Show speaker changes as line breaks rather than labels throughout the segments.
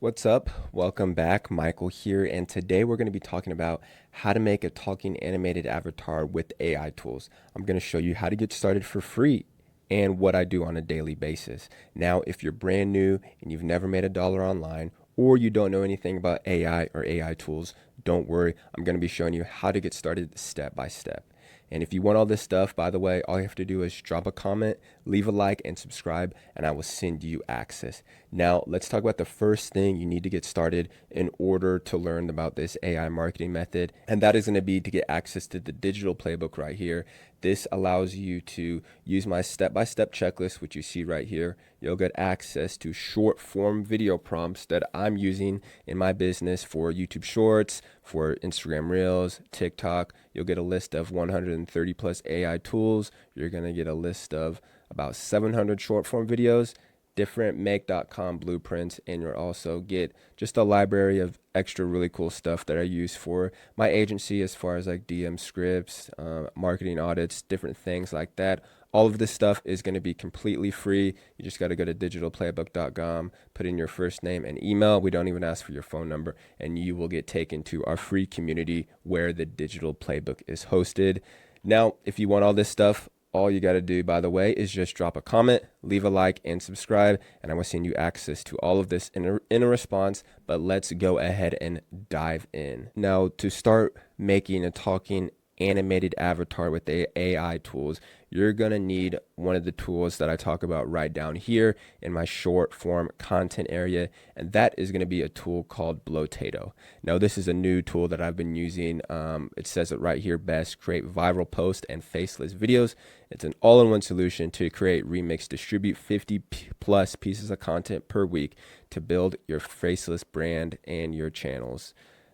What's up? Welcome back. Michael here, and today we're going to be talking about how to make a talking animated avatar with AI tools. I'm going to show you how to get started for free and what I do on a daily basis. Now, if you're brand new and you've never made a dollar online, or you don't know anything about AI or AI tools, don't worry. I'm going to be showing you how to get started step by step. And if you want all this stuff, by the way, all you have to do is drop a comment, leave a like, and subscribe, and I will send you access. Now, let's talk about the first thing you need to get started in order to learn about this AI marketing method. And that is going to be to get access to the digital playbook right here. This allows you to use my step-by-step checklist, which you see right here. You'll get access to short form video prompts that I'm using in my business for YouTube Shorts, for Instagram Reels, TikTok. You'll get a list of 130 plus AI tools. You're going to get a list of about 700 short form videos, different make.com blueprints, and you'll also get just a library of extra really cool stuff that I use for my agency as far as like DM scripts, marketing audits, different things like that. All of this stuff is going to be completely free. You just got to go to digitalplaybook.com, put in your first name and email. We don't even ask for your phone number, and you will get taken to our free community where the digital playbook is hosted. Now, if you want all this stuff, all you got to do, by the way, is just drop a comment, leave a like, and subscribe, and I will send you access to all of this in a response. But let's go ahead and dive in. Now, to start making a talking animated avatar with the AI tools, you're going to need one of the tools that I talk about right down here in my short form content area, and that is going to be a tool called Blotato. Now, this is a new tool that I've been using. It says it right here, best create viral posts and faceless videos. It's an all-in-one solution to create, remix, distribute 50 plus pieces of content per week to build your faceless brand and your channels.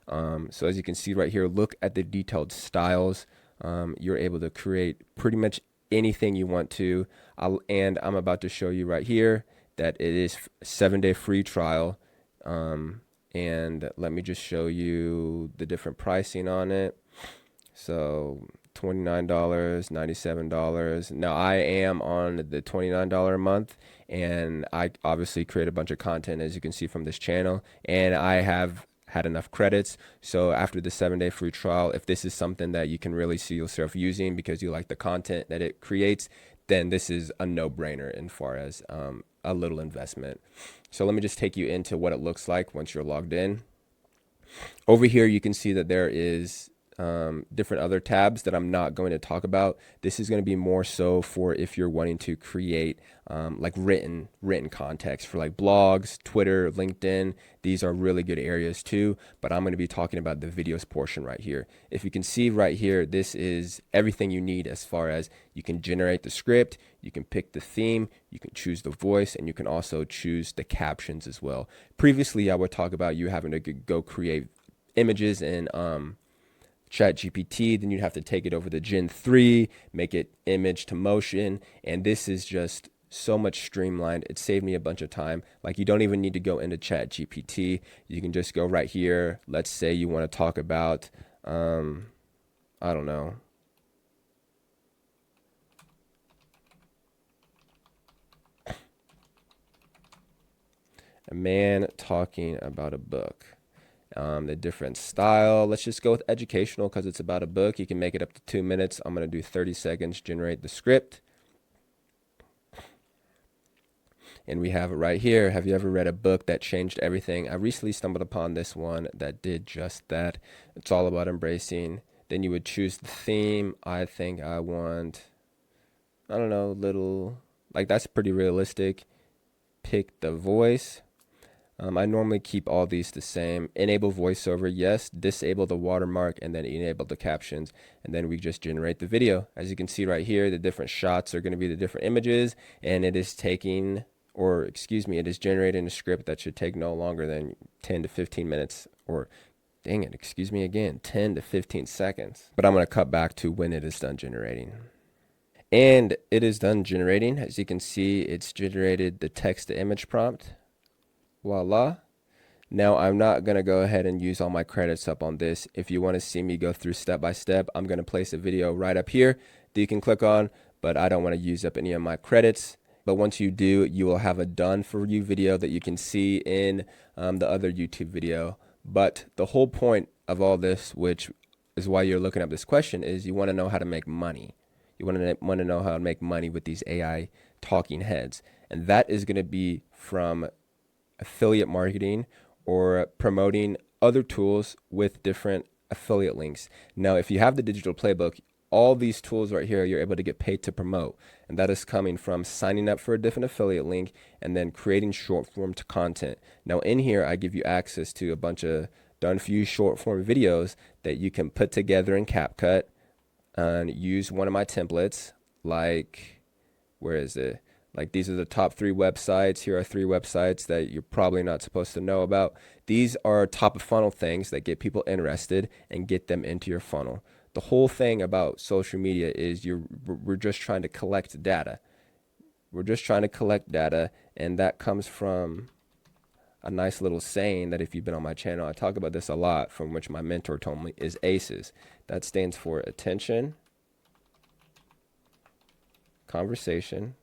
So as you can see right here, look at the detailed styles. You're able to create pretty much anything you want to. And I'm about to show you right here that it is a 7-day free trial. And let me just show you the different pricing on it. So $29, $97. Now I am on the $29 a month, and I obviously create a bunch of content, as you can see from this channel, and I have had enough credits. So after the 7-day free trial, if this is something that you can really see yourself using because you like the content that it creates, then this is a no-brainer as far as a little investment. So let me just take you into what it looks like once you're logged in. Over here, you can see that there is different other tabs that I'm not going to talk about. This is going to be more so for if you're wanting to create like written context for like blogs, Twitter, LinkedIn. These are really good areas too, but I'm going to be talking about the videos portion right here. If you can see right here, this is everything you need as far as you can generate the script, you can pick the theme, you can choose the voice, and you can also choose the captions as well. Previously, I would talk about you having to go create images in Chat GPT, then you'd have to take it over to Gen 3, make it image to motion, and this is just so much streamlined. It saved me a bunch of time. Like, you don't even need to go into Chat GPT. You can just go right here. Let's say you want to talk about, I don't know. A man talking about a book. The different style. Let's just go with educational because it's about a book. You can make it up to 2 minutes. I'm going to do 30 seconds, generate the script. And we have it right here. Have you ever read a book that changed everything? I recently stumbled upon this one that did just that. It's all about embracing. Then you would choose the theme. I think I want, I don't know, little, like that's pretty realistic. Pick the voice. I normally keep all these the same. Enable voiceover, yes. Disable the watermark, and then enable the captions. And then we just generate the video. As you can see right here, the different shots are going to be the different images, and it is taking, or excuse me, it is generating a script that should take no longer than 10 to 15 minutes, or dang it, excuse me again, 10 to 15 seconds. But I'm going to cut back to when it is done generating. And it is done generating. As you can see, it's generated the text to image prompt. Voila. Now I'm not going to go ahead and use all my credits up on this. If you want to see me go through step by step, I'm going to place a video right up here that you can click on, but I don't want to use up any of my credits. But once you do, you will have a done for you video that you can see in the other YouTube video. But the whole point of all this, which is why you're looking up this question, is you want to know how to make money. You want to know how to make money with these AI talking heads. And that is going to be from affiliate marketing or promoting other tools with different affiliate links. Now, if you have the digital playbook, all these tools right here, you're able to get paid to promote. And that is coming from signing up for a different affiliate link and then creating short form content. Now in here, I give you access to a bunch of done for you short form videos that you can put together in CapCut and use one of my templates. Like, where is it? Like, these are the top 3 websites. Here are 3 websites that you're probably not supposed to know about. These are top of funnel things that get people interested and get them into your funnel. The whole thing about social media is we're just trying to collect data. We're just trying to collect data, and that comes from a nice little saying that if you've been on my channel, I talk about this a lot, from which my mentor told me, is ACEs. That stands for attention, conversation,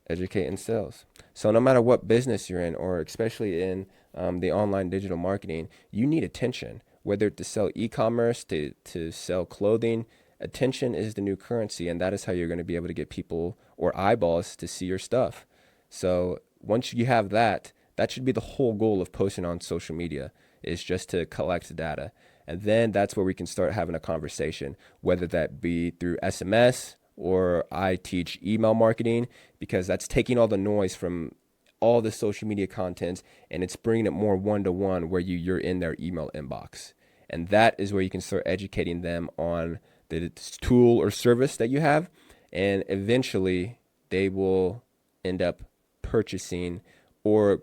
educate, and sales. So no matter what business you're in, or especially in the online digital marketing, you need attention. Whether to sell e-commerce, to sell clothing, attention is the new currency, and that is how you're going to be able to get people or eyeballs to see your stuff. So once you have that, that should be the whole goal of posting on social media, is just to collect data. And then that's where we can start having a conversation, whether that be through SMS, or I teach email marketing, because that's taking all the noise from all the social media content and it's bringing it more one-to-one, where you're in their email inbox. And that is where you can start educating them on the tool or service that you have. And eventually they will end up purchasing or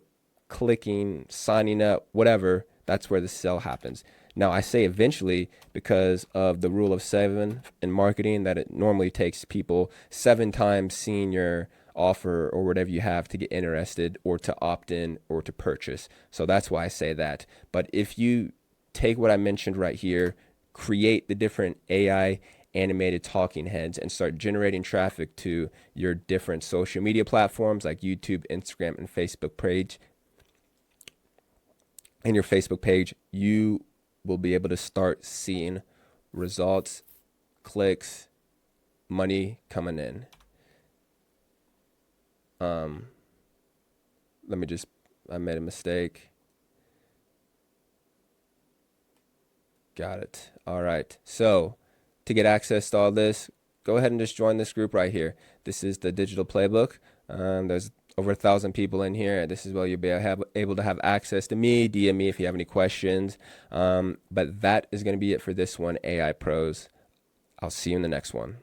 clicking, signing up, whatever. That's where the sale happens. Now, I say eventually because of the rule of 7 in marketing, that it normally takes people 7 times seeing your offer or whatever you have to get interested or to opt in or to purchase. So that's why I say that. But if you take what I mentioned right here, create the different AI animated talking heads and start generating traffic to your different social media platforms like YouTube, Instagram, and Facebook page, and your Facebook page, you will be able to start seeing results, clicks, money coming in. I made a mistake. Got it. All right. So to get access to all this, go ahead and just join this group right here. This is the digital playbook. There's over 1,000 people in here. This is where you'll be able to have access to me. DM me if you have any questions. But that is going to be it for this one, AI Pros. I'll see you in the next one.